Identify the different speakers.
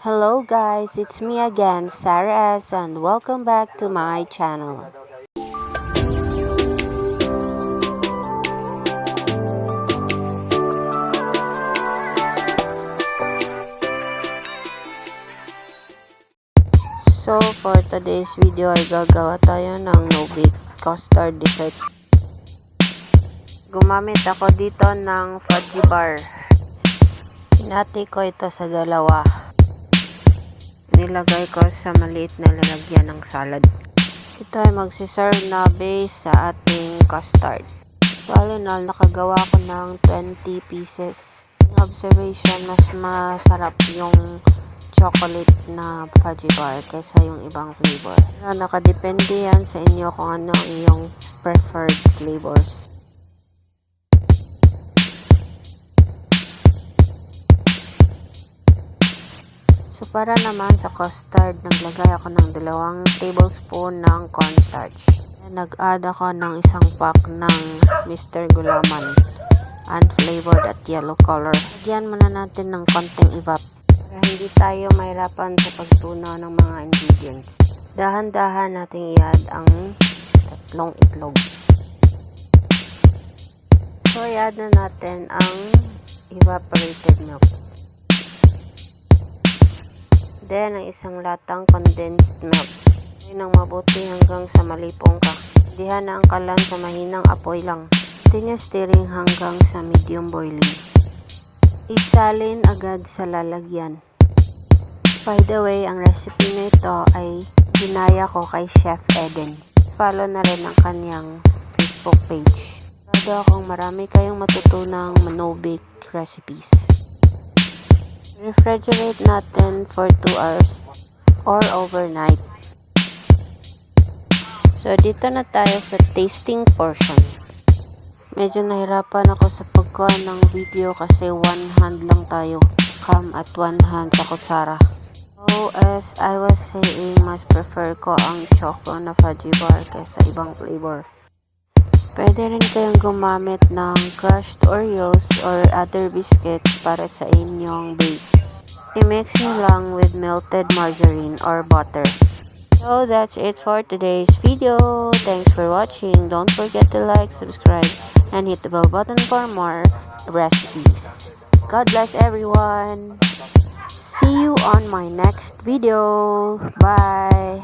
Speaker 1: Hello guys, it's me again, Sarah S, and welcome back to my channel. So for today's video ay gagawa tayo ng no-bake custard dessert. Gumamit ako dito ng fudgy bar. Pinati ko ito sa dalawa. Nilagay ko sa maliit na lalagyan ng salad. Ito ay magsiserve na base sa ating custard. So, all in all, nakagawa ko ng 20 pieces. Observation, mas masarap yung chocolate na fudgy bar kaysa yung ibang flavor. Pero nakadepende yan sa inyo kung ano ang iyong preferred flavors. So, para naman sa custard, naglagay ako ng 2 tablespoon ng cornstarch. Nag-add ako ng 1 pack ng Mr. Gulaman, unflavored at yellow color. Lagyan muna natin ng konting evap para hindi tayo mahirapan sa pagtunaw ng mga ingredients. Dahan-dahan nating i-add ang 3 itlog. So, i-add na natin ang evaporated milk. Then, ang 1 latang condensed milk. Ay nang mabuti hanggang sa malipong ka. Dihan na ang kalan sa mahinang apoy lang. Continue stirring hanggang sa medium boiling. Isalin agad sa lalagyan. By the way, ang recipe nito ay ginaya ko kay Chef Eden. Follow na rin ang kanyang Facebook page. Sigurado akong marami kayong matutunang no-bake recipes. Refrigerate natin for 2 hours or overnight. So, dito na tayo sa tasting portion. Medyo nahirapan ako sa pagkuha ng video kasi 1 hand lang tayo. Cam at 1 hand sa kutsara. So, as I was saying, mas prefer ko ang choco na fudgy bar kaysa ibang flavor. Pwede rin kayong gumamit ng crushed Oreos or other biscuits para sa inyong base. I-mix nyo lang with melted margarine or butter. So that's it for today's video. Thanks for watching. Don't forget to like, subscribe, and hit the bell button for more recipes. God bless everyone. See you on my next video. Bye.